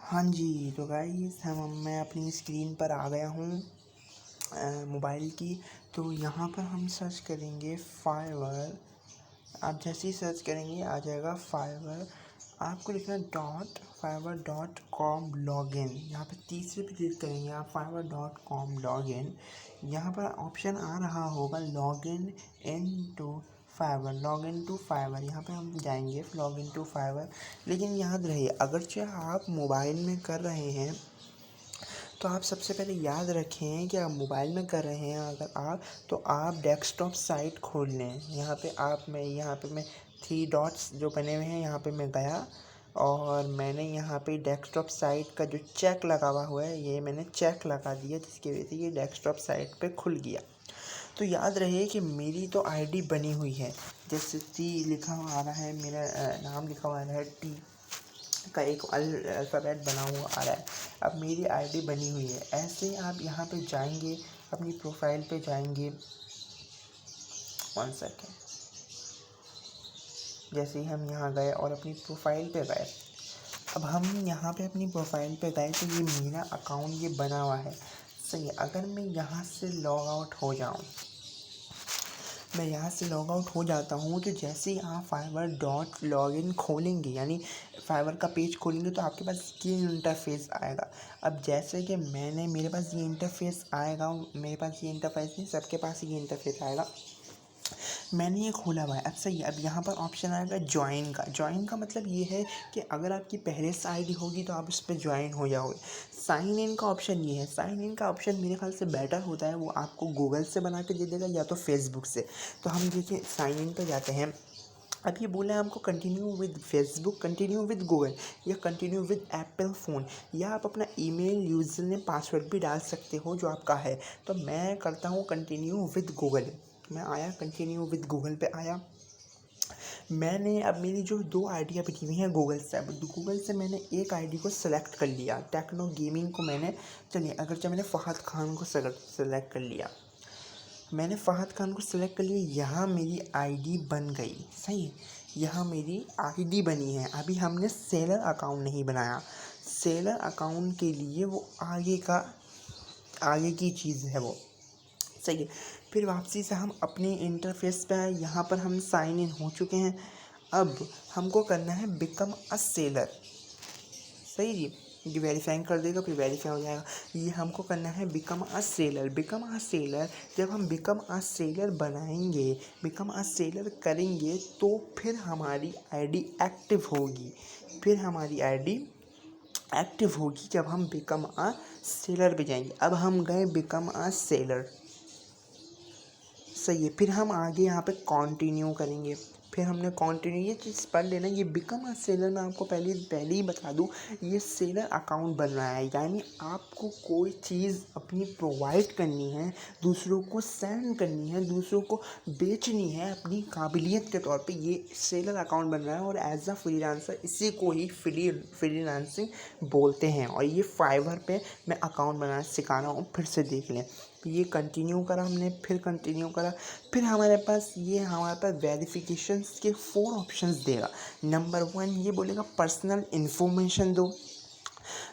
हाँ जी, तो गाइस मैं अपनी स्क्रीन पर आ गया हूँ मोबाइल की। तो यहाँ पर हम सर्च करेंगे फाइवर। आप जैसे ही सर्च करेंगे आ जाएगा फाइवर। आपको लिखना है .fiverr.com login। यहाँ पे तीसरे पे क्लिक करेंगे आप fiverr.com login। यहाँ पर ऑप्शन आ रहा होगा login into Fiverr, login to Fiverr. यहाँ पे हम जाएंगे लॉगिन टू फाइवर। लेकिन याद रहे, अगरचे आप मोबाइल में कर रहे हैं तो आप सबसे पहले याद रखें कि आप मोबाइल में कर रहे हैं अगर आप, तो आप डेस्कटॉप साइट खोल लें। यहाँ पे मैं 3 डॉट्स जो बने हुए हैं यहाँ पे मैं गया और मैंने यहाँ पे डेस्कटॉप साइट का जो चेक लगा हुआ है ये मैंने चेक लगा दिया, जिसकी वजह से ये डेस्कटॉप साइट पे खुल गया। तो याद रहे कि मेरी तो आईडी बनी हुई है, जैसे टी लिखा हुआ आ रहा है, मेरा नाम लिखा हुआ आ रहा है, टी का एक अल्फ़ाबेट बना हुआ आ रहा है। अब मेरी आईडी बनी हुई है। ऐसे आप यहाँ पे जाएंगे, अपनी प्रोफाइल पे जाएंगे। 1 सेकेंड। जैसे ही हम यहाँ गए और अपनी प्रोफाइल पे गए, अब हम यहाँ पे अपनी प्रोफाइल पे गए तो ये मेरा अकाउंट ये बना हुआ है। सही है। अगर मैं यहाँ से लॉग आउट हो जाऊँ, मैं यहाँ से लॉग आउट हो जाता हूँ, तो जैसे ही आप fiverr.login खोलेंगे, यानी फाइवर का पेज खोलेंगे, तो आपके पास ये इंटरफेस आएगा। अब जैसे कि मेरे पास ये इंटरफेस आएगा, मेरे पास ये इंटरफेस नहीं, सबके पास ये इंटरफेस आएगा। मैंने ये खोला हुआ है। अब सही है। अब यहाँ पर ऑप्शन आएगा ज्वाइन का मतलब ये है कि अगर आपकी पहले से आईडी होगी तो आप उस पर ज्वाइन हो जाओगे। साइन इन का ऑप्शन ये है। साइन इन का ऑप्शन मेरे ख्याल से बेटर होता है, वो आपको गूगल से बना के दे देगा या तो फेसबुक से। तो हम देखिए साइन इन पे जाते हैं। अब ये बोला है हमको continue with Facebook, continue with Google या कंटिन्यू विद एप्पल फ़ोन, या आप अपना ईमेल यूज़र नेम पासवर्ड भी डाल सकते हो जो आपका है। तो मैं करता हूँ कंटिन्यू विद गूगल। मैं आया कंटिन्यू विद गूगल पे आया। मैंने अब मेरी जो 2 आईडियाँ बनी हुई हैं गूगल से, अब गूगल से मैंने एक आईडी को सेलेक्ट कर लिया, टेक्नो गेमिंग को मैंने, चलिए अगरचे मैंने फ़हद खान को सेलेक्ट कर लिया। मैंने फ़हद खान को सिलेक्ट कर लिया। यहाँ मेरी आईडी बन गई। सही है। यहाँ मेरी आईडी बनी है। अभी हमने सेलर अकाउंट नहीं बनाया। सेलर अकाउंट के लिए वो आगे की चीज़ है वो। सही है। फिर वापसी से हम अपने इंटरफेस पे आए। यहाँ पर हम साइन इन हो चुके हैं। अब हमको करना है बिकम अ सेलर। सही जी। ये वेरीफाइंग कर देगा, फिर वेरीफाई हो जाएगा। ये हमको करना है become a seller. Become a seller, जब हम बिकम अ सेलर बनाएंगे, बिकम अ सेलर करेंगे, तो फिर हमारी आईडी एक्टिव होगी। जब हम बिकम अ सेलर पे जाएंगे। अब हम गए बिकम अ सेलर। सही है। फिर हम आगे यहाँ पे कंटिन्यू करेंगे। फिर हमने कंटिन्यू, ये चीज़ पढ़ लेना। ये बिकम अ सेलर में आपको पहले ही बता दूँ, ये सेलर अकाउंट बन रहा है, यानी आपको कोई चीज़ अपनी प्रोवाइड करनी है, दूसरों को सेंड करनी है, दूसरों को बेचनी है अपनी काबिलियत के तौर पे, ये सेलर अकाउंट बन रहा है। और एज अ फ्रीलांसर इसी को ही फ्रीलांसिंग बोलते हैं। और ये फाइवर पे मैं अकाउंट बनाना सिखा रहा हूँ। फिर से देख लें। ये कंटिन्यू करा हमने, फिर कंटिन्यू करा। फिर हमारे पास वेरिफिकेशंस के 4 ऑप्शंस देगा। नंबर 1 ये बोलेगा पर्सनल इन्फॉर्मेशन दो।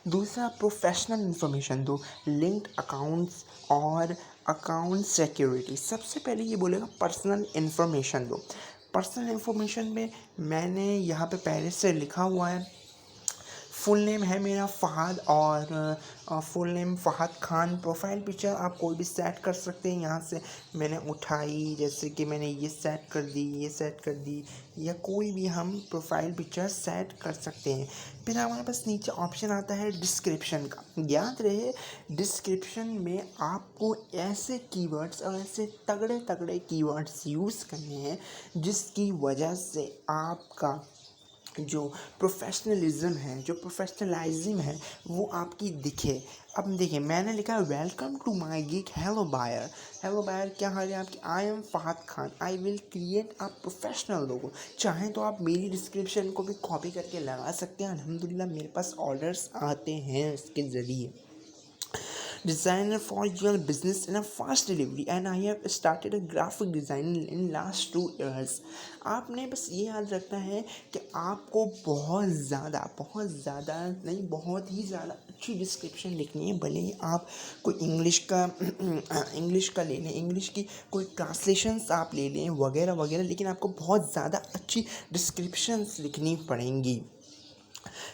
दूसरा प्रोफेशनल इन्फॉर्मेशन दो, लिंक्ड अकाउंट्स और अकाउंट सिक्योरिटी। सबसे पहले ये बोलेगा पर्सनल इन्फॉर्मेशन दो। पर्सनल इन्फॉर्मेशन में मैंने यहाँ पे पहले से लिखा हुआ है, फुल नेम है मेरा फ़हद, और full name Fahd Khan. Profile picture आप कोई भी सेट कर सकते हैं। यहाँ से मैंने उठाई, जैसे कि मैंने ये सेट कर दी, या कोई भी हम प्रोफाइल पिक्चर सेट कर सकते हैं। फिर हमारे पास नीचे ऑप्शन आता है डिस्क्रिप्शन का। याद रहे, डिस्क्रिप्शन में आपको ऐसे कीवर्ड्स और ऐसे तगड़े तगड़े कीवर्ड्स यूज़ करने हैं जिसकी वजह से आपका जो प्रोफेशनलिज्म है, जो प्रोफेशनलाइज्म है, वो आपकी दिखे। अब देखिए मैंने लिखा है welcome to my gig, hello buyer. Hello buyer, क्या हाल है आपकी? I am Fahad Khan, I will create a professional logo. चाहें तो आप मेरी डिस्क्रिप्शन को भी कॉपी करके लगा सकते हैं। अल्हम्दुलिल्लाह मेरे पास ऑर्डर्स आते हैं इसके ज़रिए। designer for your business in a fast delivery and I have started a graphic design in last 2 years। आपने बस ये याद रखना है कि आपको बहुत ज़्यादा नहीं, बहुत ही ज़्यादा अच्छी डिस्क्रिप्शन लिखनी है। भले ही आप कोई इंग्लिश का इंग्लिश का ले लें, इंग्लिश की कोई ट्रांसलेशंस आप ले लें वगैरह वगैरह, लेकिन आपको बहुत ज़्यादा अच्छी डिस्क्रिप्शंस लिखनी पड़ेंगी।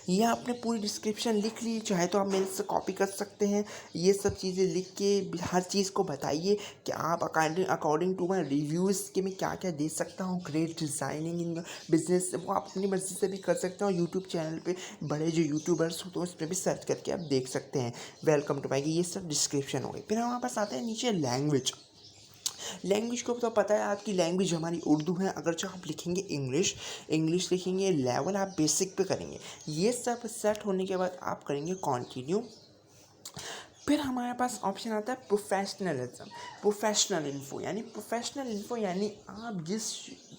ये आपने पूरी डिस्क्रिप्शन लिख ली, चाहे तो आप मेरे से कॉपी कर सकते हैं। ये सब चीज़ें लिख के हर चीज़ को बताइए कि आप अकॉर्डिंग टू माई रिव्यूज़ कि मैं क्या क्या दे सकता हूँ ग्रेट डिज़ाइनिंग इन बिजनेस। वो आप अपनी मर्ज़ी से भी कर सकते हो। यूट्यूब चैनल पे बड़े जो यूट्यूबर्स होते हैं उस पर भी सर्च करके आप देख सकते हैं। वेलकम टू माई, ये सब डिस्क्रिप्शन हो गई। फिर हमारे पास आता है नीचे लैंग्वेज को तो पता है आपकी लैंग्वेज हमारी उर्दू है। अगर जो आप लिखेंगे इंग्लिश लिखेंगे, लेवल आप बेसिक पे करेंगे। ये सब सेट होने के बाद आप करेंगे कंटिन्यू। फिर हमारे पास ऑप्शन आता है प्रोफेशनल इन्फो, यानी आप जिस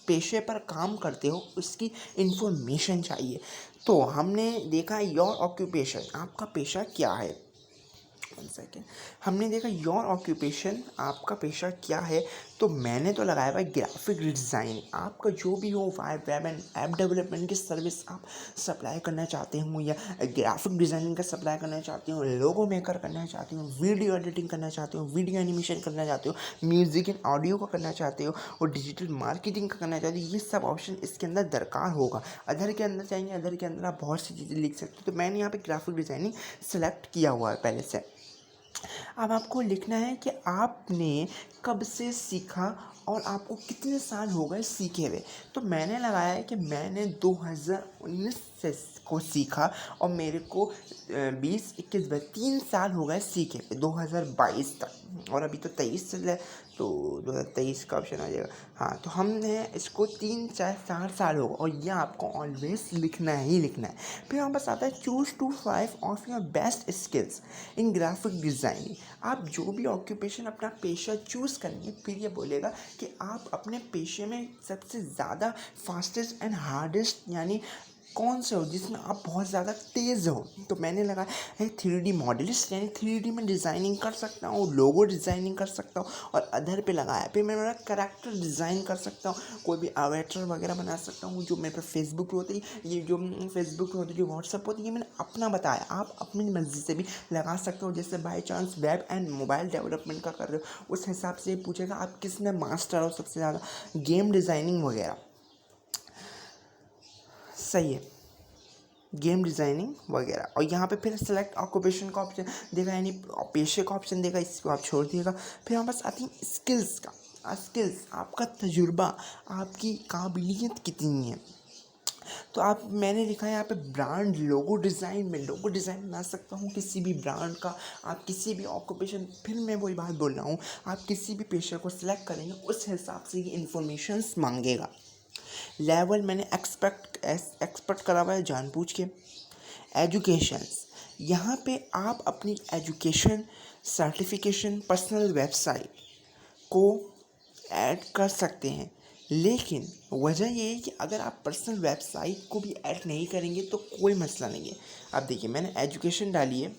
पेशे पर काम करते हो उसकी इन्फॉर्मेशन चाहिए। तो हमने देखा योर ऑक्यूपेशन, आपका पेशा क्या है। 1 सेकेंड, हमने देखा योर ऑक्यूपेशन, आपका पेशा क्या है। तो मैंने तो लगाया हुआ ग्राफिक डिज़ाइन। आपका जो भी हो, वेब एंड ऐप डेवलपमेंट की सर्विस आप सप्लाई करना चाहते हो, या ग्राफिक डिज़ाइनिंग का सप्लाई करना चाहते हो, लोगो मेकर करना चाहते हो, वीडियो एडिटिंग करना चाहते हो, वीडियो एनिमेशन करना चाहते हो, म्यूज़िक एंड ऑडियो का करना चाहते हो, और डिजिटल मार्केटिंग का करना चाहते हो, ये सब ऑप्शन इसके अंदर दरकार होगा। अदर के अंदर चाहिए, अदर के अंदर आप बहुत सी चीज़ें लिख सकते हो। तो मैंने यहाँ पे ग्राफिक डिज़ाइनिंग सेलेक्ट किया हुआ है पहले से। अब आपको लिखना है कि आपने कब से सीखा और आपको कितने साल हो गए सीखे हुए। तो मैंने लगाया है कि मैंने 2019 से को सीखा और मेरे को 20-21-22 3 साल हो गए सीखे हुए 2022 तक, और अभी तो 23 चल रहा है, तो 2023 का ऑप्शन आ जाएगा। हाँ, तो हमने इसको 3-4 साल हो गए, और यह आपको ऑलवेज लिखना ही लिखना है। फिर हमारे पास आता है choose 5 of your best skills in graphic designing. आप जो भी ऑक्यूपेशन अपना पेशा चूज़ करेंगे, फिर ये बोलेगा कि आप अपने पेशे में सबसे ज़्यादा फास्टेस्ट एंड हार्डेस्ट यानी कौन से हो जिसमें आप बहुत ज़्यादा तेज़ हो। तो मैंने लगाया है 3D मॉडलिस्ट, यानी 3D में डिज़ाइनिंग कर सकता हूँ, लोगो डिज़ाइनिंग कर सकता हूँ, और अदर पे लगाया। फिर मैं मेरा करैक्टर डिज़ाइन कर सकता हूँ, कोई भी अवेटर वगैरह बना सकता हूँ जो मेरे पे फेसबुक पे होती है, ये जो फेसबुक पे होती है, जो व्हाट्सअप होती है, ये मैंने अपना बताया। आप अपनी मर्ज़ी से भी लगा सकते हो। जैसे by chance web and mobile development का कर रहे हो, उस हिसाब से पूछेगा आप किस में मास्टर हो सबसे ज़्यादा, गेम डिज़ाइनिंग वगैरह। सही है, गेम डिज़ाइनिंग वगैरह। और यहाँ पे फिर सेलेक्ट ऑक्यूपेशन का ऑप्शन देगा, यानी पेशे का ऑप्शन देगा, इसको आप छोड़ दिएगा। फिर हमारे पास आती है स्किल्स का। स्किल्स आपका तजुर्बा, आपकी काबिलियत कितनी है। तो आप मैंने लिखा है यहाँ पे ब्रांड लोगो डिज़ाइन में, लोगो डिज़ाइन बना सकता हूँ किसी भी ब्रांड का। आप किसी भी ऑक्यूपेशन, फिर मैं वही बात बोल रहा हूँ, आप किसी भी पेशे को सिलेक्ट करेंगे उस हिसाब से ये इन्फॉर्मेशंस मांगेगा। लेवल मैंने एक्सपेक्ट करा हुआ है जानबूझ के। एजुकेशंस, यहाँ पे आप अपनी एजुकेशन सर्टिफिकेशन पर्सनल वेबसाइट को ऐड कर सकते हैं, लेकिन वजह ये है कि अगर आप पर्सनल वेबसाइट को भी ऐड नहीं करेंगे तो कोई मसला नहीं है। अब देखिए मैंने एजुकेशन डाली है,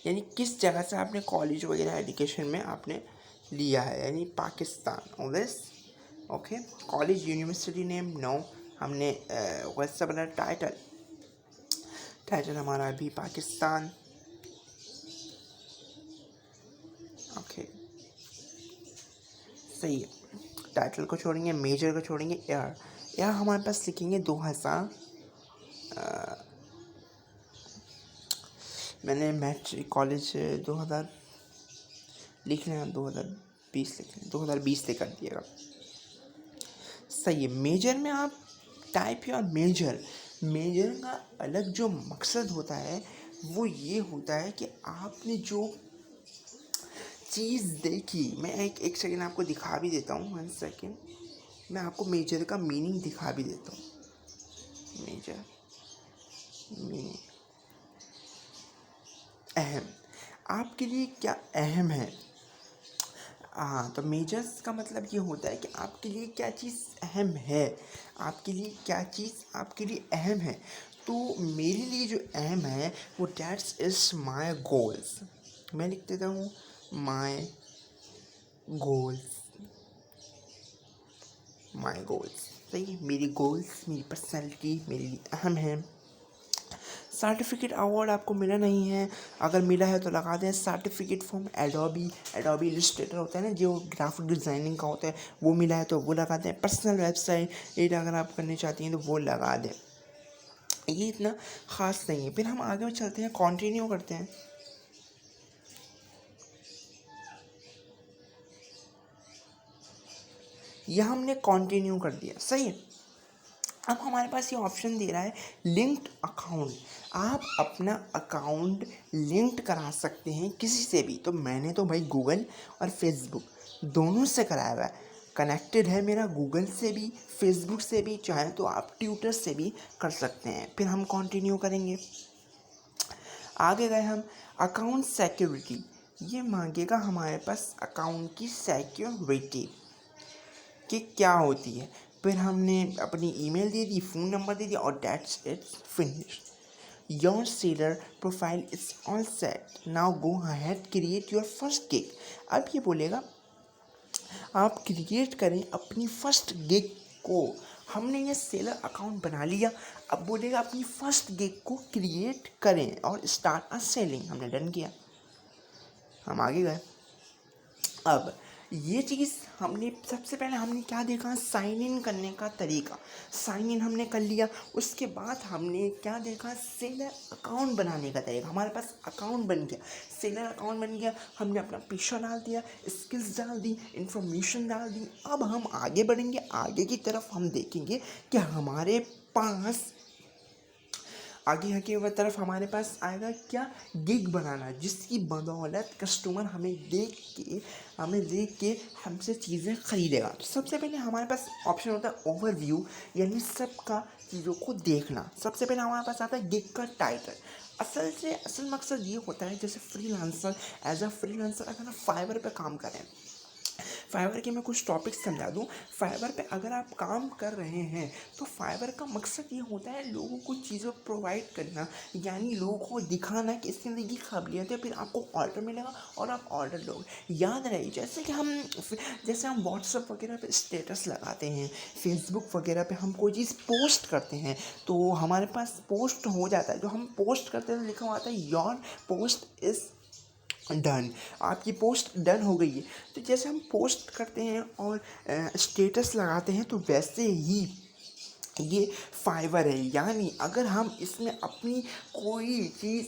यानी किस जगह से आपने कॉलेज वगैरह एजुकेशन में आपने लिया है, यानी पाकिस्तान ओवेस। Okay, college university name no, हमने वैसा बना टाइटल हमारा अभी पाकिस्तान। ओके, सही है। टाइटल को छोड़ेंगे, मेजर को छोड़ेंगे, एयर हमारे पास लिखेंगे 2000। मैंने मैट्रिक कॉलेज 2000 लिख रहे हैं, 2020 लिख रहे हैं, 2020 से कर दिएगा। सही है। मेजर में आप टाइप या मेजर का अलग जो मकसद होता है वो ये होता है कि आपने जो चीज़ देखी, मैं एक सेकेंड आपको दिखा भी देता हूँ। 1 सेकेंड, मैं आपको मेजर का मीनिंग दिखा भी देता हूँ। मेजर मीनिंग, अहम, आपके लिए क्या अहम है। हाँ, तो मेजर्स का मतलब ये होता है कि आपके लिए क्या चीज़ अहम है, आपके लिए क्या चीज़ आपके लिए अहम है। तो मेरे लिए जो अहम है वो दैट्स इज़ माय गोल्स। मैं लिख देता हूँ माई गोल्स, माई गोल्स। सही है, मेरी गोल्स मेरी पर्सनैलिटी मेरे लिए अहम है। सर्टिफिकेट अवार्ड आपको मिला नहीं है, अगर मिला है तो लगा दें certificate from Adobe, Adobe Illustrator होता है ना जो ग्राफिक डिज़ाइनिंग का होता है, वो मिला है तो वो लगा दें। पर्सनल वेबसाइट अगर आप करनी चाहती हैं तो वो लगा दें। ये इतना ख़ास नहीं है। फिर हम आगे चलते हैं, कंटिन्यू करते हैं। यह हमने कंटिन्यू कर दिया, सही है। अब हमारे पास ये ऑप्शन दे रहा है लिंक्ड अकाउंट। आप अपना अकाउंट लिंक्ड करा सकते हैं किसी से भी। तो मैंने तो भाई गूगल और फेसबुक दोनों से कराया हुआ है, कनेक्टेड है मेरा गूगल से भी फेसबुक से भी, चाहे तो आप ट्विटर से भी कर सकते हैं। फिर हम कंटिन्यू करेंगे, आगे गए हम। अकाउंट सिक्योरिटी, ये मांगेगा हमारे पास अकाउंट की सिक्योरिटी कि क्या होती है। फिर हमने अपनी ईमेल दे दी, फ़ोन नंबर दे दिया और that's it's finished. Your seller profile is all set, now go ahead create your first gig. अब ये बोलेगा आप क्रिएट करें अपनी फर्स्ट गिग को। हमने ये सेलर अकाउंट बना लिया, अब बोलेगा अपनी फर्स्ट गिग को क्रिएट करें और स्टार्ट अ सेलिंग। हमने डन किया, हम आगे गए। अब ये चीज़ हमने सबसे पहले हमने क्या देखा, साइन इन करने का तरीका। साइन इन हमने कर लिया, उसके बाद हमने क्या देखा, सेलर अकाउंट बनाने का तरीका। हमारे पास अकाउंट बन गया, सेलर अकाउंट बन गया, हमने अपना पेशा डाल दिया, स्किल्स डाल दी, इंफॉर्मेशन डाल दी। अब हम आगे बढ़ेंगे, आगे की तरफ हम देखेंगे कि हमारे पास आगे की तरफ हमारे पास आएगा क्या, गिग बनाना, जिसकी बदौलत कस्टमर हमें देख के हमसे चीज़ें ख़रीदेगा। तो सबसे पहले हमारे पास ऑप्शन होता है ओवरव्यू, यानी सबका चीज़ों को देखना। सबसे पहले हमारे पास आता है गिग का टाइटल। असल मकसद ये होता है, जैसे फ्रीलांसर, एज अ फ्रीलांसर अगर आप फाइवर पे काम करें, फाइवर के मैं कुछ टॉपिक्स समझा दूँ। फाइवर पे अगर आप काम कर रहे हैं तो फाइवर का मकसद ये होता है लोगों को चीज़ें प्रोवाइड करना, यानी लोगों को दिखाना कि इसके अंदर ये काबिलियत है, फिर आपको ऑर्डर मिलेगा और आप ऑर्डर लोगे। याद रहे, जैसे हम व्हाट्सएप वगैरह पे स्टेटस लगाते हैं, फेसबुक वगैरह पे हम कोई चीज़ पोस्ट करते हैं, तो हमारे पास पोस्ट हो जाता है। जो हम पोस्ट करते हैं तो लिखा हुआ आता है योर पोस्ट इज़ डन, आपकी पोस्ट डन हो गई है। तो जैसे हम पोस्ट करते हैं और स्टेटस लगाते हैं, तो वैसे ही ये फाइवर है। यानी अगर हम इसमें अपनी कोई चीज़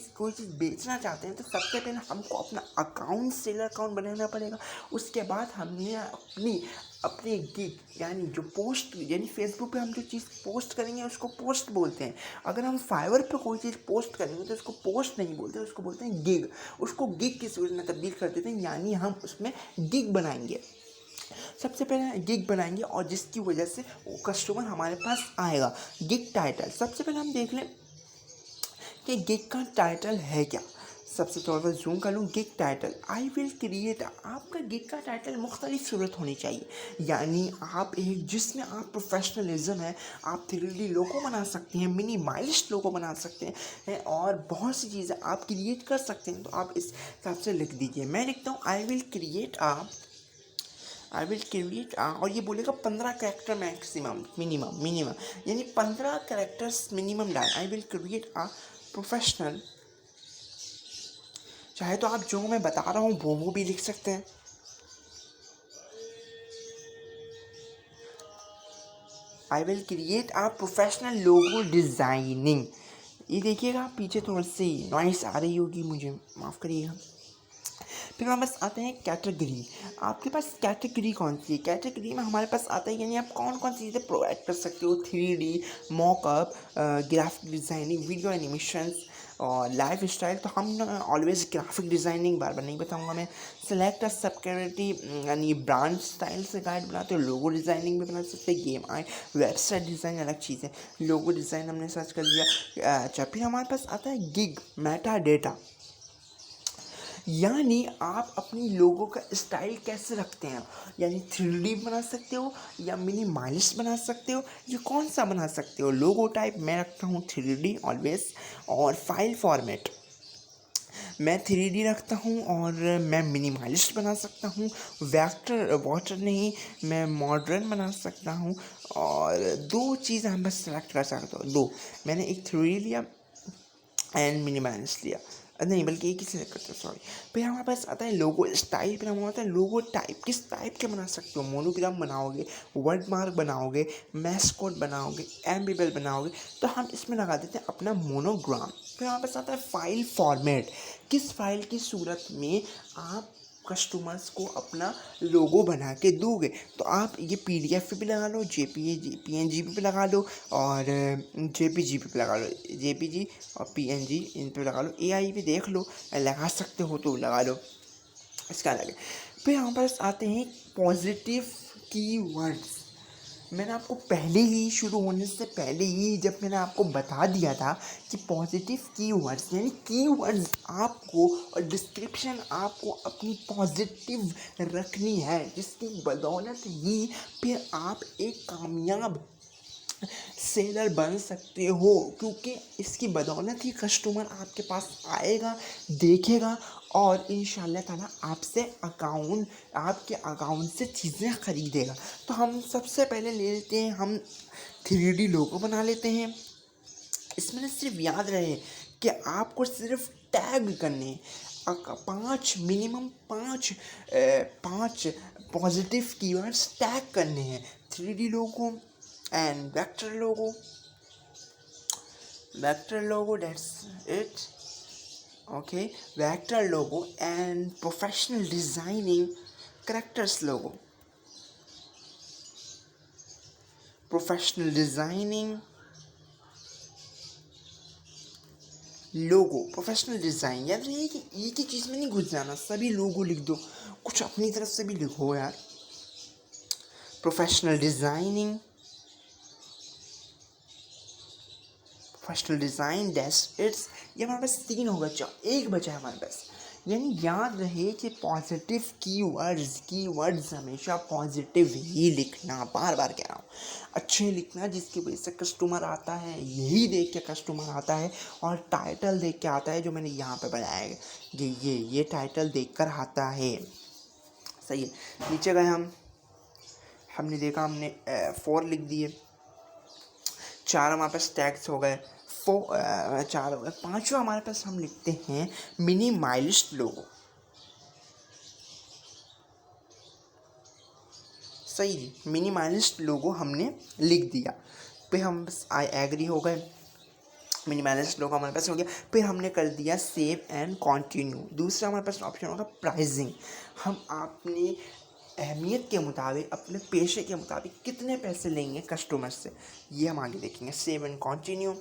बेचना चाहते हैं तो सबसे पहले हमको अपना अकाउंट, सेलर अकाउंट बनाना पड़ेगा। उसके बाद हमने अपनी गिग, यानी जो पोस्ट, यानी फेसबुक पे हम जो चीज़ पोस्ट करेंगे उसको पोस्ट बोलते हैं। अगर हम फाइवर पे कोई चीज़ पोस्ट करेंगे तो उसको पोस्ट नहीं बोलते, उसको बोलते हैं गिग। उसको गिग की सूरत में तब्दील कर देते हैं, यानी हम उसमें गिग बनाएंगे। सबसे पहले गिग बनाएंगे और जिसकी वजह से वो कस्टमर हमारे पास आएगा। गिग टाइटल, सबसे पहले हम देख लें कि गिग का टाइटल है क्या। सबसे तौर पर जूम कर लूँ, gig title, I will create. आपका गिग का टाइटल मुख्तलिफ सूरत होनी चाहिए, यानी आप एक जिसमें आप प्रोफेशनलिज्म है, आप 3D लोगो बना सकते हैं, मिनिमलिस्ट लोगो बना सकते हैं और बहुत सी चीज़ें आप क्रिएट कर सकते हैं। तो आप इस हिसाब से लिख दीजिए। मैं लिखता हूँ आई विल क्रिएट और ये बोलेगा 15 कैरेक्टर मैक्सिमम, मिनिमम, यानी 15 कैरेक्टर्स मिनिमम डाल। आई विल क्रिएट अ प्रोफेशनल, चाहे तो आप जो मैं बता रहा हूँ वो भी लिख सकते हैं। आई will create a professional logo designing. ये देखिएगा पीछे थोड़ी सी नॉइस आ रही होगी, मुझे माफ़ करिएगा। फिर हमारे पास आते हैं कैटेगरी। आपके पास कैटेगरी कौन सी है, कैटेगरी में हमारे पास आता है यानी आप कौन कौन सी चीज़ें प्रोवाइड कर सकते हो। 3D, mock-up, graphic designing, video animations और लाइफ स्टाइल। तो हम ऑलवेज ग्राफिक डिज़ाइनिंग बार बार नहीं बताऊंगा मैं। सेलेक्ट अ सब कैटेगरी, यानी ब्रांड स्टाइल से गाइड बनाते हो। लोगो डिज़ाइनिंग भी बना सकते हैं, गेम आई, वेबसाइट डिज़ाइन अलग चीज़ है। लोगो डिज़ाइन हमने सर्च कर लिया। अच्छा, फिर हमारे पास आता है गिग मेटा डेटा, यानी आप अपनी लोगों का स्टाइल कैसे रखते हैं, यानी 3D बना सकते हो या मिनिमलिस्ट बना सकते हो, या कौन सा बना सकते हो। लोगो टाइप मैं रखता हूँ 3D ऑलवेज, और फाइल फॉर्मेट मैं 3D रखता हूँ और मैं मिनिमलिस्ट बना सकता हूँ, वेक्टर वाटर नहीं, मैं मॉडर्न बना सकता हूँ। और दो चीज़ हम बस सेलेक्ट कर सकते हो, दो। मैंने एक 3D लिया एंड मिनिमलिस्ट लिया, नहीं बल्कि एक ही सिलेक्ट करते हो, सॉरी। फिर हमारे पास आता है लोगो स्टाइल। फिर हमारे आता है लोगो टाइप, किस टाइप के बना सकते हो, मोनोग्राम बनाओगे, वर्ड मार्क बनाओगे, मैस्कोट बनाओगे, एम्बेबल बनाओगे, तो हम इसमें लगा देते हैं अपना मोनोग्राम। फिर हमारे पास आता है फाइल फॉर्मेट, किस फाइल की सूरत में आप कस्टमर्स को अपना लोगो बना के दोगे। तो आप ये PDF पे भी लगा लो, PNG पे भी लगा लो, और JPG पे लगा लो, JPG और PNG इन पे लगा लो, AI पे देख लो, लगा सकते हो तो लगा लो, इसका अलग है। फिर हमारे पास आते हैं पॉजिटिव कीवर्ड्स। मैंने आपको पहले ही शुरू होने से पहले ही जब मैंने आपको बता दिया था कि पॉजिटिव कीवर्ड्स यानी कीवर्ड्स आपको और डिस्क्रिप्शन आपको अपनी पॉजिटिव रखनी है, जिसकी बदौलत ही फिर आप एक कामयाब सेलर बन सकते हो, क्योंकि इसकी बदौलत ही कस्टमर आपके पास आएगा, देखेगा और इंशाल्लाह ताला आपके अकाउंट से चीज़ें ख़रीदेगा। तो हम सबसे पहले ले लेते हैं, हम 3D लोगो बना लेते हैं। इसमें ना सिर्फ याद रहे कि आपको सिर्फ टैग करने, मिनिमम पाँच पॉजिटिव कीवर्ड्स टैग करने हैं। 3D logo and vector logo, that's it. Okay, vector logo and professional designing characters logo, professional designing logo, professional design. याद रही कि एक ही चीज़ में नहीं घुस जाना, सभी लोगो लिख दो, कुछ अपनी तरफ से भी लिखो यार। Professional designing, professional design, that's it's. ये हमारे पास 3 होगा, एक बचा है हमारे पास। यानी याद रहे कि पॉजिटिव कीवर्ड्स हमेशा पॉजिटिव ही लिखना, बार बार कह रहा हूँ, अच्छे लिखना, जिसकी वजह से कस्टमर आता है, यही देख के कस्टमर आता है, और टाइटल देख के आता है, जो मैंने यहाँ पे बनाया है, ये टाइटल देख कर आता है। सही है। नीचे गए हमने देखा, हमने 4 लिख दिए, 4 हमारे पास टैग्स हो गए, 4 हो गए। 5वां हमारे पास हम लिखते हैं मिनिमलिस्ट लोगो। सही, मिनिमलिस्ट लोगो हमने लिख दिया। फिर हम बस आई एग्री हो गए, मिनिमलिस्ट लोगो हमारे पास हो गया। फिर हमने कर दिया सेव एंड कंटिन्यू। दूसरा हमारे पास ऑप्शन होगा प्राइसिंग। हम अपनी अहमियत के मुताबिक, अपने पेशे के मुताबिक कितने पैसे लेंगे कस्टमर से, ये हम आगे देखेंगे। सेव एंड कंटिन्यू,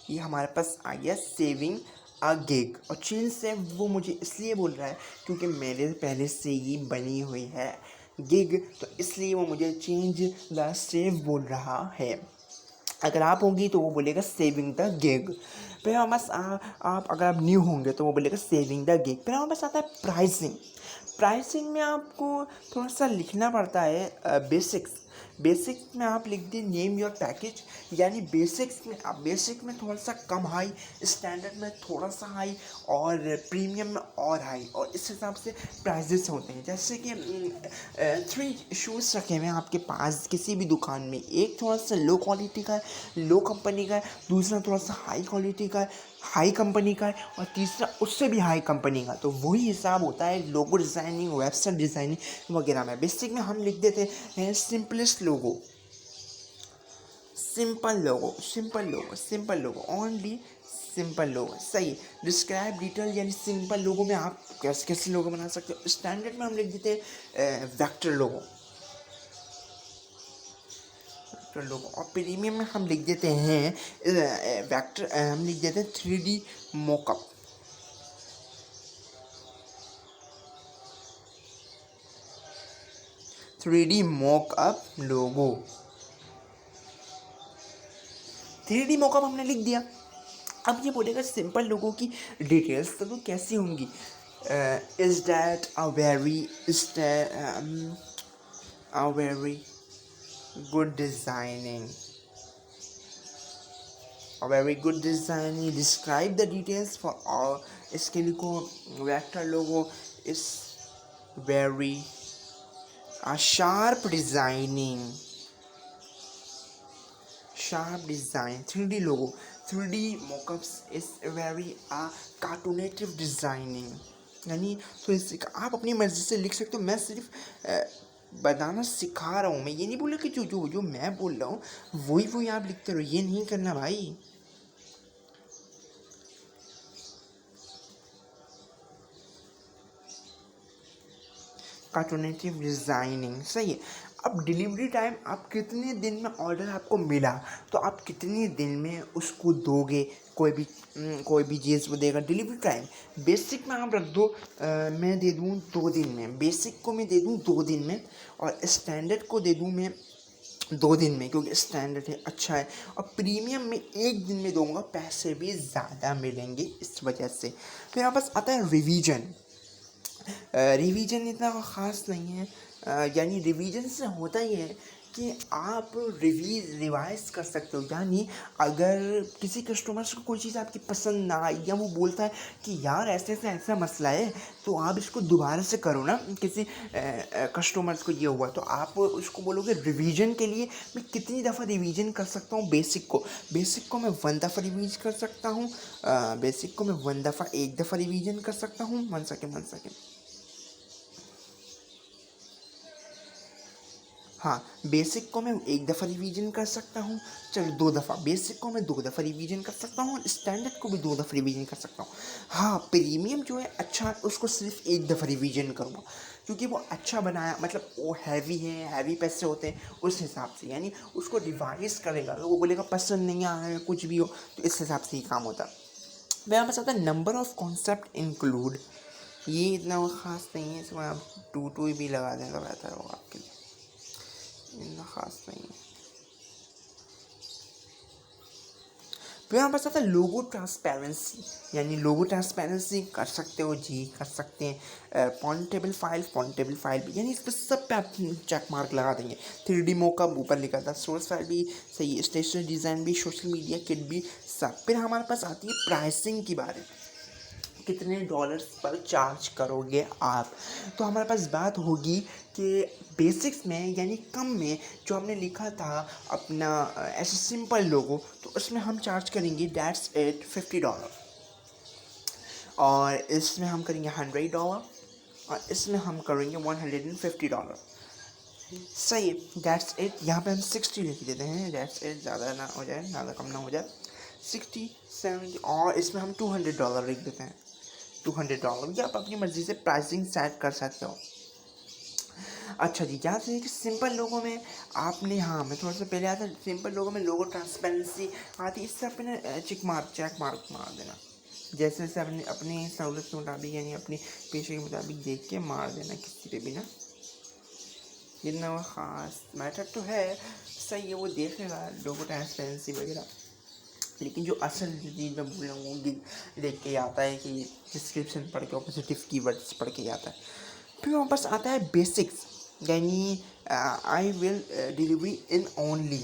ये हमारे पास आ गया सेविंग अ गिग। और चेंज से वो मुझे इसलिए बोल रहा है क्योंकि मेरे पहले से ही बनी हुई है गिग, तो इसलिए वो मुझे चेंज द सेव बोल रहा है। अगर आप होंगी तो वो बोलेगा सेविंग द गिग। फिर हमारे पास आप अगर आप न्यू होंगे तो वो बोलेगा सेविंग द गिग। फिर हमारे पास आता है प्राइसिंग। प्राइसिंग में आपको थोड़ा सा लिखना पड़ता है बेसिक्स में आप लिख दिए नेम योर पैकेज, यानी बेसिक में थोड़ा सा कम हाई, स्टैंडर्ड में थोड़ा सा हाई, और प्रीमियम में और हाई, और इस हिसाब से प्राइजेस होते हैं। जैसे कि 3 शूज़ रखे हुए हैं आपके पास किसी भी दुकान में, एक थोड़ा सा लो क्वालिटी का है, लो कंपनी का है, दूसरा थोड़ा सा हाई क्वालिटी का है, हाई कंपनी का है, और तीसरा उससे भी हाई कंपनी का। तो वही हिसाब होता है लोगो डिज़ाइनिंग, वेबसाइट डिज़ाइनिंग वगैरह में। बेसिक में हम लिख देते हैं सिंपल लोगो ओनली, सिंपल लोगो। सही। डिस्क्राइब डिटेल, यानी सिंपल लोगो में आप कैसे लोगो बना सकते हो। स्टैंडर्ड में हम लिख देते हैं वेक्टर लोगो, और प्रीमियम में हम लिख देते हैं हम लिख देते हैं 3D मॉकअप। लोगो, 3D मॉकअप हमने लिख दिया। अब ये बोलेगा सिंपल लोगों की डिटेल्स तो कैसी होंगी। Is that a very good designing, very good designing, describe the details for all, इसके लिखो वेक्टर लोगो इस very sharp designing, sharp design, 3D logo, 3D mockups is very cartoonative designing, यानी तो इस आप अपनी मर्ज़ी से लिख सकते हो। मैं सिर्फ बताना सिखा रहा हूँ, मैं ये नहीं बोल रहा कि जो जो जो मैं बोल रहा हूँ वही वही आप लिखते रहो, ये नहीं करना भाई। कार्टूनेटिव डिज़ाइनिंग सही है। अब डिलीवरी टाइम, आप कितने दिन में ऑर्डर आपको मिला तो आप कितने दिन में उसको दोगे, कोई भी चीज़ वो देगा। डिलीवरी टाइम बेसिक में आप रख दो, मैं दे दूँ 2 दिन में, बेसिक को मैं दे दूँ 2 दिन में, और स्टैंडर्ड को दे दूँ मैं 2 दिन में, क्योंकि स्टैंडर्ड है अच्छा है, और प्रीमियम में 1 दिन में दूंगा, पैसे भी ज़्यादा मिलेंगे इस वजह से। फिर यहाँ पास आता है रिवीजन। रिवीजन इतना ख़ास नहीं है, यानी रिवीजन से होता ही है कि आप रिवाइज कर सकते हो। यानी अगर किसी कस्टमर्स को कोई चीज़ आपकी पसंद ना आई, या वो बोलता है कि यार ऐसे ऐसे ऐसा मसला है, तो आप इसको दोबारा से करो ना। किसी कस्टमर्स को ये हुआ तो आप उसको बोलोगे रिवीजन के लिए मैं कितनी दफ़ा रिवीजन कर सकता हूँ। बेसिक को मैं 1 दफ़ा रिवीज कर सकता हूँ, बेसिक को मैं 1 दफ़ा 1 दफ़ा रिवीजन कर सकता हूँ। 1 सेकेंड, हाँ, बेसिक को मैं 1 दफ़ा रिवीजन कर सकता हूँ, चलो 2 दफ़ा, बेसिक को मैं 2 दफ़ा रिवीजन कर सकता हूँ, और स्टैंडर्ड को भी 2 दफ़ा रिवीजन कर सकता हूँ। हाँ, प्रीमियम जो है अच्छा है, उसको सिर्फ 1 दफ़ा रिवीजन करूँगा, क्योंकि वो अच्छा बनाया, मतलब वो हैवी है, हैवी पैसे होते हैं उस हिसाब से, यानी उसको रिवाइज करेगा, वो बोलेगा पसंद नहीं आया कुछ भी हो, तो इस हिसाब से ही काम होता है। मैं बस आता है नंबर ऑफ़ कॉन्सेप्ट इंक्लूड, ये इतना ख़ास नहीं है, इसमें आप 2 भी लगा दें तो बेहतर होगा आपके लिए, इतना ख़ास नहीं है। फिर यहाँ पास आता है लोगो ट्रांसपेरेंसी, यानी लोगो ट्रांसपेरेंसी कर सकते हो जी, कर सकते हैं। पॉइंटेबल फाइल भी, यानी इस पर सब पे आप चेक मार्क लगा देंगे। 3D मोकअप ऊपर लिखा था, सोर्स फाइल भी सही है, स्टेशनरी डिज़ाइन भी, सोशल मीडिया किट भी सब। फिर हमारे पास आती है प्राइसिंग की बारे, कितने डॉलर्स पर चार्ज करोगे आप। तो हमारे पास बात होगी कि बेसिक्स में, यानी कम में, जो हमने लिखा था अपना ऐसे सिंपल लोगो, तो उसमें हम चार्ज करेंगे दैट्स इट $50, और इसमें हम करेंगे $100, और इसमें हम करेंगे $150। सही है, दैट्स इट। यहाँ पे हम 60 लिख देते हैं, दैट्स इट, ज़्यादा ना हो जाए, ज़्यादा कम ना हो जाए, 60 70, और इसमें हम $200 लिख देते हैं, $200, या आप अपनी मर्ज़ी से प्राइसिंग सेट कर सकते हो। अच्छा जी, यहाँ से कि सिंपल लोगों में आपने, हाँ मैं थोड़ा सा पहले आता, सिंपल लोगों में लोगो ट्रांसपेरेंसी आती है, इससे अपने चेक मार्क मार देना, जैसे जैसे अपनी सहूलत के मुताबिक, यानी अपनी पेशे के मुताबिक देख के मार देना किसी पे भी ना, इतना वो ख़ास मैटर तो है, सही है, वो देख लेगा लोगो ट्रांसपेरेंसी वगैरह। लेकिन जो असल चीज़ मैं बोल रहा हूँ वो देख के आता है कि डिस्क्रिप्शन पढ़ के, पॉजिटिव कीवर्ड्स पढ़ के आता है। फिर वहाँ पास आता है बेसिक्स, यानी I will delivery in only,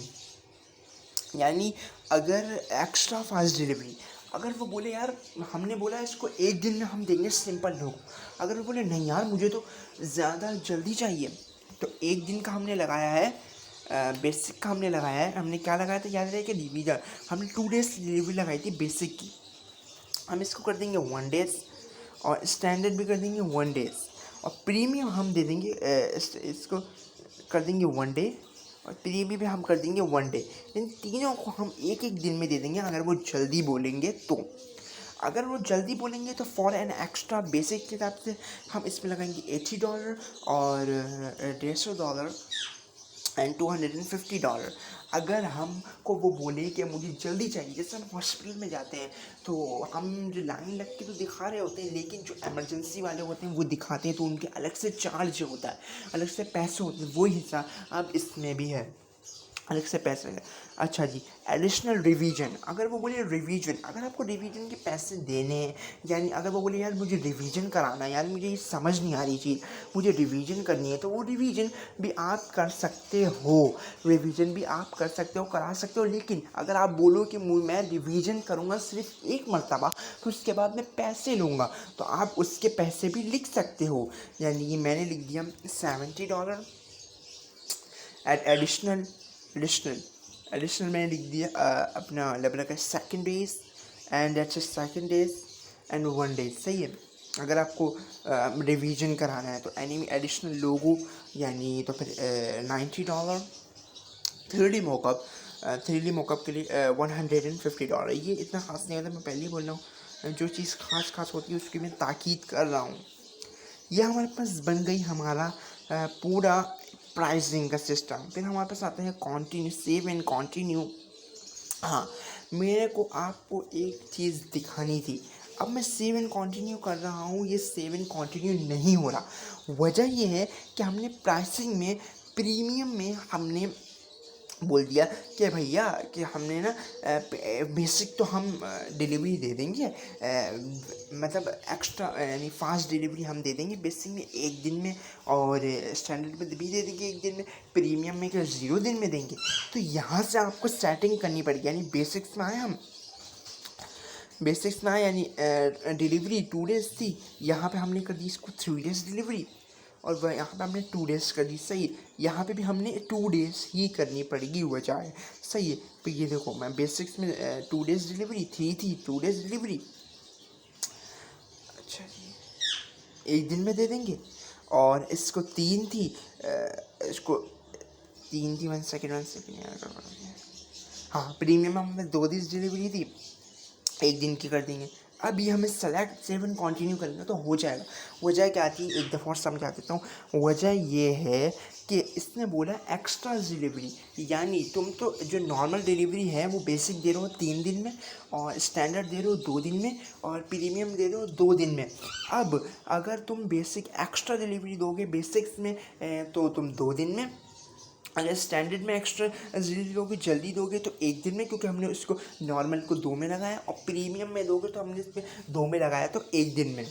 यानी अगर एक्स्ट्रा फास्ट डिलीवरी, अगर वो बोले यार हमने बोला इसको 1 दिन में हम देंगे सिंपल लोग, अगर वो बोले नहीं यार मुझे तो ज़्यादा जल्दी चाहिए, तो 1 दिन का हमने लगाया है, बेसिक का हमने लगाया है, हमने क्या लगाया था याद रहे कि डिवीजन, हमने 2 डेज़ डिलीवरी लगाई थी बेसिक की, हम इसको कर देंगे 1 डेज़, और स्टैंडर्ड भी कर देंगे 1 डेज़, और प्रीमियम हम दे देंगे इसको कर देंगे 1 डे, और प्रीमियम भी हम कर देंगे 1 डे। इन तीनों को हम 1 दिन में दे देंगे अगर वो जल्दी बोलेंगे तो। अगर वो जल्दी बोलेंगे तो फॉर एन एक्स्ट्रा बेसिक के हिसाब से हम इसमें लगाएंगे $80 और $150 एंड $250। अगर हमको वो बोले कि मुझे जल्दी चाहिए, जैसे हम हॉस्पिटल में जाते हैं तो हम जो लाइन लग के तो दिखा रहे होते हैं, लेकिन जो इमरजेंसी वाले होते हैं वो दिखाते हैं, तो उनके अलग से चार्ज होता है, अलग से पैसे होते हैं, वो हिस्सा अब इसमें भी है। अलग से पैसे है। अच्छा जी, एडिशनल रिवीजन, अगर वो बोले रिवीजन, अगर आपको रिवीजन के पैसे देने हैं, यानी अगर वो बोले यार मुझे रिवीजन कराना है, यार मुझे ये समझ नहीं आ रही चीज़, मुझे रिवीजन करनी है, तो वो रिवीजन भी आप कर सकते हो, रिवीजन भी आप कर सकते हो, करा सकते हो। लेकिन अगर आप बोलो कि मैं रिवीजन करूँगा सिर्फ एक मरतबा, तो उसके बाद मैं पैसे लूँगा, तो आप उसके पैसे भी लिख सकते हो। यानी कि मैंने लिख दिया $70 एट एडिशनल एडिशनल मैंने लिख दिया अपना लेवल का second days, and that's second days and 1 day. सही है। अगर आपको रिवीजन कराना है तो एनी एडिशनल लोगो, यानी तो फिर $90। 3D मोकअप के लिए $150। ये इतना खास नहीं होता, मैं पहले ही बोल रहा हूँ, जो चीज़ खास होती है उसकी मैं ताकीद कर रहा हूँ। यह हमारे पास बन गई हमारा पूरा प्राइसिंग का सिस्टम। फिर हमारे पास आता है कंटिन्यू, सेव एंड कंटिन्यू। हाँ, मेरे को आपको एक चीज़ दिखानी थी। अब मैं सेव एंड कंटिन्यू कर रहा हूँ, ये सेव एंड कंटिन्यू नहीं हो रहा। वजह ये है कि हमने प्राइसिंग में, प्रीमियम में हमने बोल दिया कि भैया कि हमने ना बेसिक तो हम डिलीवरी दे देंगे, मतलब एक्स्ट्रा यानी फास्ट डिलीवरी हम दे देंगे बेसिक में 1 दिन में, और स्टैंडर्ड में भी दे देंगे 1 दिन में, प्रीमियम में क्या 0 दिन में देंगे। तो यहाँ से आपको सेटिंग करनी पड़ेगी। यानी बेसिक्स में आए हम, बेसिक्स में आए यानी डिलीवरी 2 डेज़ थी, यहाँ पे हमने कर दी इसको 3 डेज़ डिलीवरी, और वह यहाँ पे हमने 2 डेज़ कर दी। सही है। यहाँ पे भी हमने 2 डेज़ ही करनी पड़ेगी वजह है। सही है। तो ये देखो, मैं बेसिक्स में 2 डेज़ डिलीवरी 3 थी, 2 डेज़ डिलीवरी। अच्छा जी, 1 दिन में दे देंगे। और इसको 3 थी, इसको 3 थी, 1 सेकेंड यार, हाँ, प्रीमियम में हमें 2 दिन डिलीवरी थी, 1 दिन की कर देंगे। अब ये हमें सेलेक्ट सेव एंड कंटिन्यू करेंगे तो हो जाएगा। वजह क्या थी, एक दफ़ा और समझा देता हूँ। वजह ये है कि इसने बोला एक्स्ट्रा डिलीवरी, यानी तुम तो जो नॉर्मल डिलीवरी है वो बेसिक दे रहे हो 3 दिन में, और स्टैंडर्ड दे रहे हो 2 दिन में, और प्रीमियम दे रहे हो 2 दिन में। अब अगर तुम बेसिक एक्स्ट्रा डिलीवरी दोगे बेसिक्स में तो तुम 2 दिन में, अगर स्टैंडर्ड में एक्स्ट्रा जल्दी दोगे, जल्दी दोगे तो 1 दिन में, क्योंकि हमने उसको नॉर्मल को 2 में लगाया, और प्रीमियम में दोगे तो हमने इसमें 2 में लगाया, तो 1 दिन में।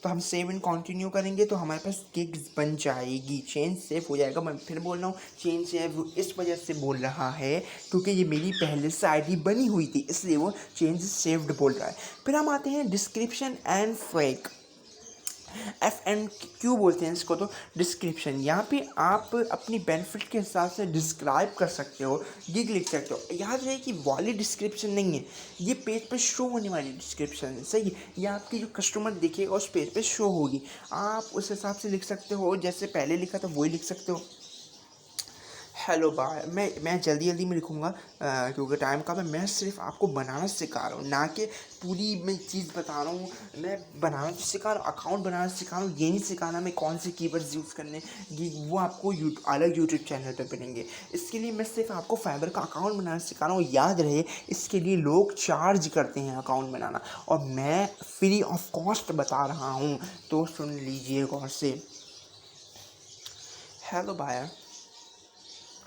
तो हम सेव एंड कंटिन्यू करेंगे तो हमारे पास गिग्स बन जाएगी, चेंज सेव हो जाएगा। मैं फिर बोल रहा हूँ, चेंज सेव इस वजह से बोल रहा है क्योंकि ये मेरी पहले से आईडी बनी हुई थी, इसलिए वो चेंज सेव्ड बोल रहा है। फिर हम आते हैं डिस्क्रिप्शन एंड फेक, FNQ बोलते हैं इसको, तो डिस्क्रिप्शन। यहाँ पे आप अपनी बेनिफिट के हिसाब से डिस्क्राइब कर सकते हो, गिग लिख सकते हो। याद रहे कि वाली डिस्क्रिप्शन नहीं है, ये पेज पे शो होने वाली डिस्क्रिप्शन है। सही है। ये आपकी जो कस्टमर देखेगा उस पेज पे शो होगी, आप उस हिसाब से लिख सकते हो, जैसे पहले लिखा था वही लिख सकते हो। हेलो बाय, मैं जल्दी में लिखूँगा क्योंकि टाइम का मैं सिर्फ आपको बनाना सिखा रहा हूँ, ना कि पूरी मैं चीज़ बता रहा हूँ। मैं बनाना तो सिखा रहा हूँ, अकाउंट बनाना सिखा रहा हूँ, ये नहीं सिखाना मैं कौन से कीवर्ड्स यूज़ करने, ये वो आपको अलग यूट्यूब चैनल पर मिलेंगे। इसके लिए मैं सिर्फ आपको फाइबर का अकाउंट बनाना सिखा रहा हूँ। याद रहे, इसके लिए लोग चार्ज करते हैं अकाउंट बनाना, और मैं फ्री ऑफ कॉस्ट बता रहा हूँ, तो सुन लीजिए गौर से। Hello bye,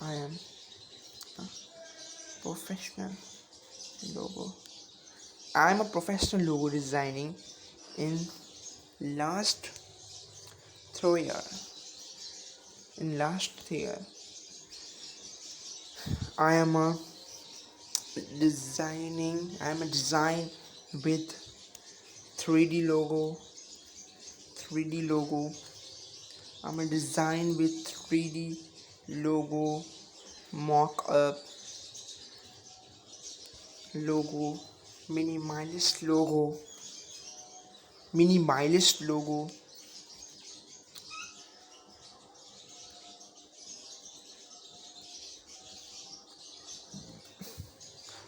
I am a professional logo. I am a professional logo designing in last 3 year. In last 3 year, I am a design with 3D logo. 3D logo. I'm a design with 3D logo, mock-up logo, minimalist logo, minimalist logo,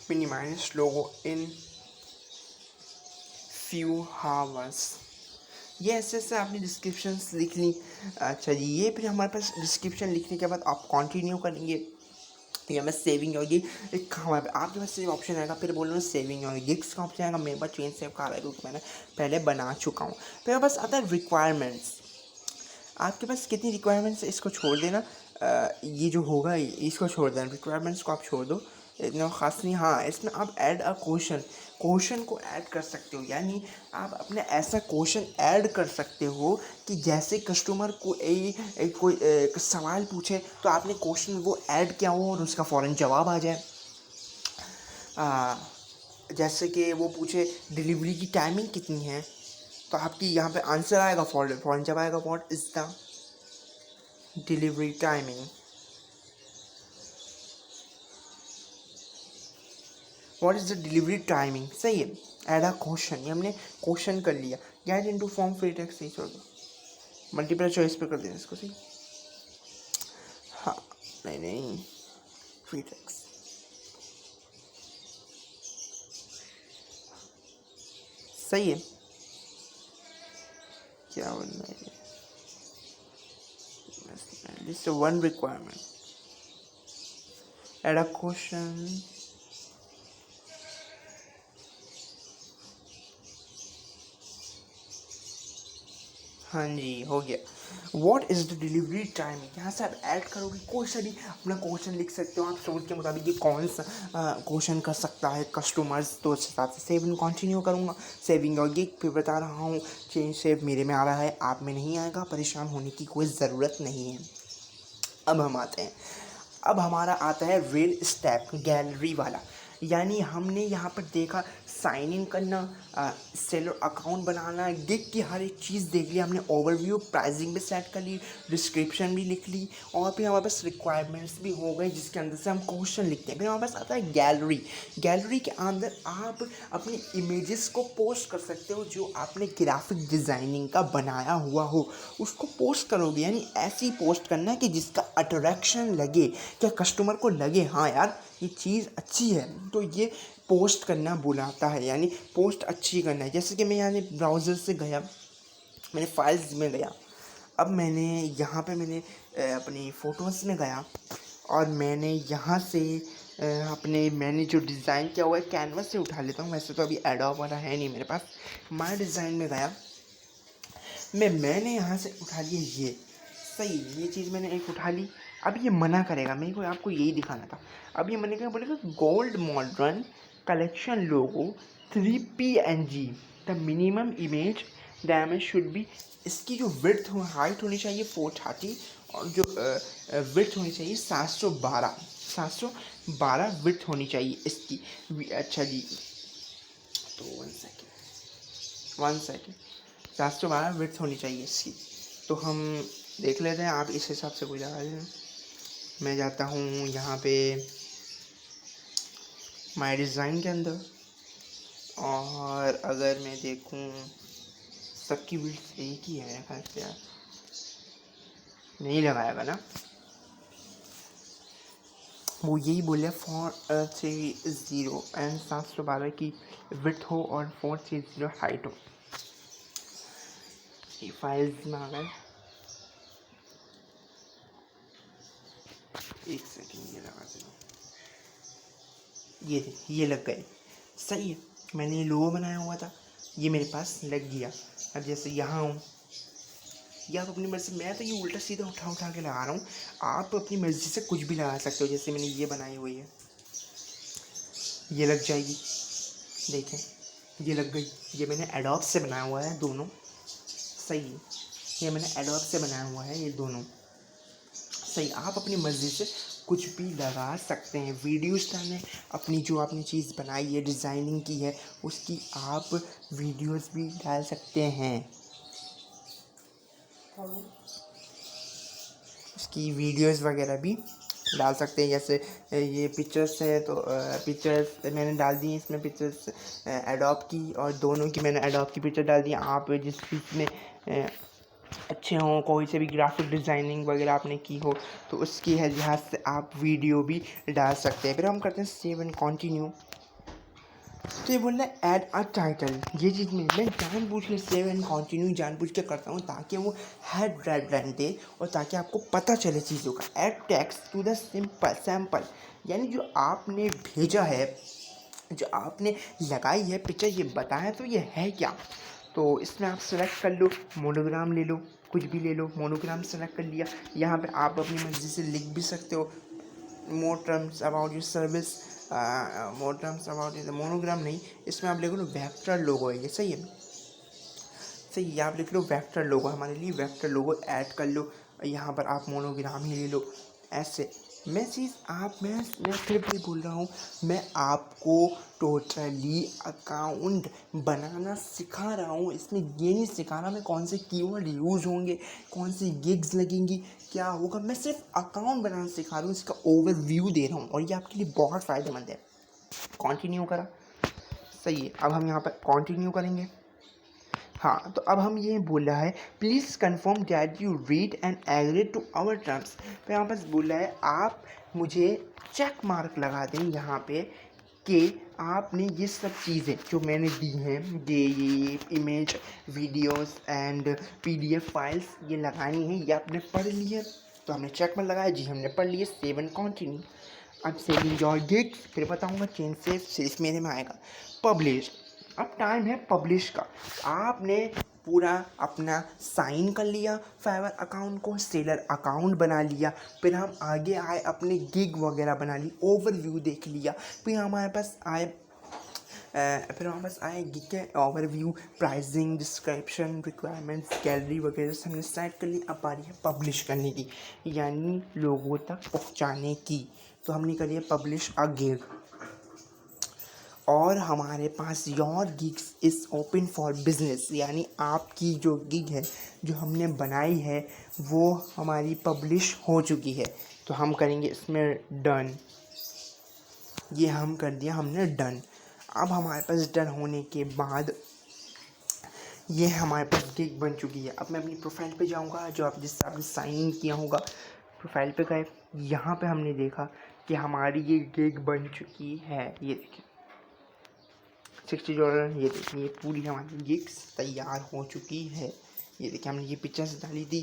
minimalist logo in few hours। ये ऐसे आपने descriptions लिख ली। अच्छा जी, ये फिर हमारे पास description लिखने के बाद आप कंटिन्यू करेंगे, या मैं सेविंग होगी एक हमारे आपके पास सेव ऑप्शन आएगा, फिर बोल रहा हूँ सेविंग होगी, गिग्स का ऑप्शन आएगा। मेरे पास चेंज सेव का आ रहा है क्योंकि मैंने पहले बना चुका हूँ। फिर मेरे पास आता है रिक्वायरमेंट्स। आपके पास कितनी रिक्वायरमेंट्स है इसको छोड़ देना, ये जो होगा इसको छोड़ देना, रिक्वायरमेंट्स को आप छोड़ दो, इतना ख़ास नहीं। हाँ, इसमें आप ऐड अ क्वेश्चन को ऐड कर सकते हो, यानी आप अपने ऐसा क्वेश्चन ऐड कर सकते हो कि जैसे कस्टमर को कोई सवाल पूछे तो आपने क्वेश्चन वो ऐड किया हो और उसका फ़ौरन जवाब आ जाए। जैसे कि वो पूछे डिलीवरी की टाइमिंग कितनी है, तो आपकी यहाँ पे आंसर आएगा फ़ौरन जब आएगा, what is the delivery timing, what is the delivery timing. सही है, ऐड अ क्वेश्चन, ये हमने क्वेश्चन कर लिया। Get into form free text, सही छोड़ दो, मल्टीपल चॉइस पे कर देना इसको। सही, हाँ, नहीं फ्री टेक्स्ट, सही है। क्या बोलना है, this one requirement, add a question. हाँ जी, हो गया। What is the delivery time, यहाँ से आप ऐड करोगे, कोई सा भी अपना क्वेश्चन लिख सकते हो आप सोच के मुताबिक ये कौन सा क्वेश्चन कर सकता है कस्टमर्स, तो उस हिसाब से सेव एंड कंटिन्यू करूँगा। सेविंग और गिग फिर बता रहा हूँ, चेंज सेव मेरे में आ रहा है, आप में नहीं आएगा, परेशान होने की कोई ज़रूरत नहीं है। अब हम आते हैं, अब हमारा आता है रियल स्टेप गैलरी वाला, यानी हमने यहाँ पर देखा साइन इन करना, सेलर अकाउंट बनाना, गिग की हर एक चीज़ देख ली हमने, ओवरव्यू प्राइसिंग भी सेट कर ली, डिस्क्रिप्शन भी लिख ली, और फिर हमारे पास रिक्वायरमेंट्स भी हो गई जिसके अंदर से हम क्वेश्चन लिखते हैं। फिर हमारे पास आता है गैलरी, गैलरी के अंदर आप अपनी इमेजेस को पोस्ट कर सकते हो जो आपने ग्राफिक डिज़ाइनिंग का बनाया हुआ हो, उसको पोस्ट करोगे, यानी ऐसी पोस्ट करना है कि जिसका अट्रैक्शन लगे, क्या कस्टमर को लगे हाँ यार ये चीज़ अच्छी है, तो ये पोस्ट करना बुलाता है, यानी पोस्ट अच्छी करना है। जैसे कि मैं यहाँ ब्राउज़र से गया, मैंने फाइल्स में गया, अब मैंने यहाँ पे मैंने अपनी फ़ोटोज़ में गया और मैंने यहाँ से मैंने जो डिज़ाइन किया हुआ है कैनवस से उठा लेता हूँ, वैसे तो अभी एडोब वाला है नहीं मेरे पास। माय डिज़ाइन में गया मैंने यहाँ से उठा लिया ये, सही, ये चीज़ मैंने एक उठा ली। अब ये मना करेगा, मेरे को आपको यही दिखाना था। अब ये मना करेगा, बोलेगा gold modern collection logo 3 PNG, the minimum image damage should be, इसकी जो विड्थ हो हाइट होनी चाहिए 430 और जो विड्थ होनी चाहिए 712 विड्थ होनी चाहिए इसकी। अच्छा जी, तो 1 सेकेंड 712 विड्थ होनी चाहिए इसकी, तो हम देख लेते हैं, आप इस हिसाब से कोई लगा दें। मैं जाता हूँ यहाँ पे माय डिज़ाइन के अंदर, और अगर मैं देखूँ सबकी विड्थ एक ही है मेरे ख्याल से, यार नहीं लगाएगा ना, वो यही बोले 430 एंड 712 की विड्थ हो और 430 हाइट हो। ये फाइल्स में आ गए, एक सेकेंड, ये लगा देना, ये लग गए, सही है। मैंने ये लोगो बनाया हुआ था, ये मेरे पास लग गया। अब जैसे यहाँ हूँ, या आप अपनी मर्ज़ी, मैं तो ये उल्टा सीधा उठा के लगा रहा हूँ, आप अपनी मर्ज़ी से कुछ भी लगा सकते हो। जैसे मैंने ये बनाई हुई है, ये लग जाएगी, देखें ये लग गई। ये मैंने एडोब से बनाया हुआ है दोनों, सही है, ये मैंने एडोब से बनाया हुआ है ये दोनों, सही। आप अपनी मर्ज़ी से कुछ भी लगा सकते हैं। वीडियोस डालें, अपनी जो आपने चीज़ बनाई है डिज़ाइनिंग की है उसकी आप वीडियोस भी डाल सकते हैं, उसकी वीडियोस वगैरह भी डाल सकते हैं। जैसे ये पिक्चर्स है तो पिक्चर्स मैंने डाल दी इसमें, पिक्चर्स एडोब की, और दोनों की मैंने एडोब की पिक्चर डाल दी। आप जिस चीज़ में अच्छे हों, कोई से भी ग्राफिक डिज़ाइनिंग वगैरह आपने की हो तो उसकी लिहाज से आप वीडियो भी डाल सकते हैं। फिर हम करते हैं सेव एंड कंटिन्यू। तो ये बोल रहा है ऐड अ टाइटल, ये चीज़ मैं जानबूझ के सेव एंड कंटिन्यू जानबूझ के करता हूँ ताकि वो हेडलाइन दे और ताकि आपको पता चले चीज़ों का। Add text to the sample, यानी जो आपने भेजा है, जो आपने लगाई है पिक्चर, ये बताया तो ये है क्या। तो इसमें आप सेलेक्ट कर लो, मोनोग्राम ले लो, कुछ भी ले लो, मोनोग्राम सेलेक्ट कर लिया। यहाँ पे आप अपनी मर्जी से लिख भी सकते हो मोर terms about your service, more terms about monogram नहीं, इसमें आप लिख लो वेक्टर लोगो है ये, सही है, सही है, आप लिख लो वेक्टर लोगो, हमारे लिए वेक्टर लोगो ऐड कर लो। यहाँ पर आप मोनोग्राम ही ले लो। ऐसे मैं फिर भी बोल रहा हूँ, मैं आपको टोटली अकाउंट बनाना सिखा रहा हूँ। इसमें ये नहीं सिखा रहा मैं कौन से कीवर्ड यूज़ होंगे, कौन सी गिग्स लगेंगी, क्या होगा। मैं सिर्फ अकाउंट बनाना सिखा रहा हूँ, इसका ओवरव्यू दे रहा हूँ और ये आपके लिए बहुत फ़ायदेमंद है। कंटिन्यू करा, सही है। अब हम यहाँ पर कंटिन्यू करेंगे। हाँ, तो अब हम ये बोल रहा है please confirm that you read and agree to our terms. तो यहाँ पर बोल रहा है आप मुझे चेक मार्क लगा दें यहाँ पे कि आपने ये सब चीज़ें जो मैंने दी हैं, ये image, videos and PDF files ये लगानी है, ये आपने पढ़ ली है। तो हमने चेक मार्क लगाया, जी हमने पढ़ लिए, सेव एंड कंटिन्यू। अब सेविंग योर गिग्स, फिर बताऊँगा चेंज से मेरे में आएगा पब्लिश। अब टाइम है पब्लिश का। आपने पूरा अपना साइन कर लिया फाइवर अकाउंट को, सेलर अकाउंट बना लिया, फिर हम आगे आए अपने गिग वगैरह बना ली, ओवरव्यू देख लिया, फिर हमारे पास आए गिग के overview, pricing, description, requirements, gallery वगैरह से हमने सेट कर ली। अब बारी है पब्लिश करने की, यानी लोगों तक पहुंचाने की। तो हमने करी है पब्लिश अ गिग और हमारे पास your gigs is open for business, यानी आपकी जो गिग है जो हमने बनाई है वो हमारी पब्लिश हो चुकी है। तो हम करेंगे इसमें डन, ये हम कर दिया हमने डन। अब हमारे पास डन होने के बाद ये हमारे पास गिग बन चुकी है। अब मैं अपनी प्रोफाइल पे जाऊंगा, जो आप जिससे आपने साइन इन किया होगा, प्रोफाइल पे गए, यहाँ पे हमने देखा कि हमारी ये गिग बन चुकी है। ये देखिए $60, ये देखिए पूरी हमारी गिग्स तैयार हो चुकी है। ये देखिए हमने ये पिक्चर्स डाली थी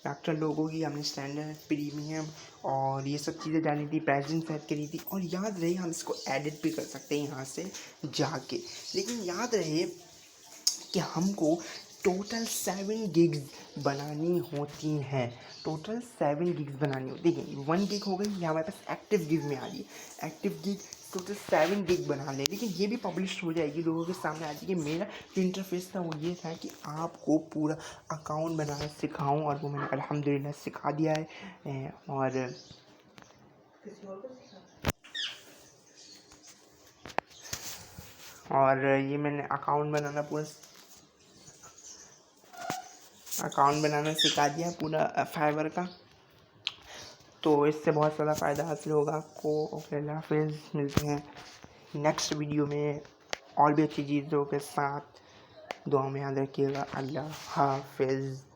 डॉक्टर लोगों की, हमने स्टैंडर्ड, प्रीमियम और ये सब चीज़ें डाली थी, प्राइसिंग सेट करी थी। और याद रहे हम इसको एडिट भी कर सकते हैं यहाँ से जाके, लेकिन याद रहे कि हमको टोटल 7 गिग्स बनानी होती हैं। टोटल 7 गिग्स बनानी होती है। देखिए 1 गिग हो गई, ये हमारे पास एक्टिव गिग में आ रही है। एक्टिव गिग टोटल 7 गिग बना ले, लेकिन ये भी पब्लिश हो जाएगी, लोगों के सामने आ जाएगी। मेरा जो इंटरफेस था वो ये था कि आपको पूरा अकाउंट बनाना सिखाऊं, और वो मैंने अल्हम्दुलिल्लाह सिखा दिया है। और ये मैंने अकाउंट बनाना सिखा दिया पूरा फाइवर का। तो इससे बहुत ज़्यादा फ़ायदा हासिल होगा आपको। ओके, अल्लाह हाफिज़, मिलते हैं नेक्स्ट वीडियो में और भी अच्छी चीज़ों के साथ। दुआ में याद रखिएगा। अल्लाह हाफिज़।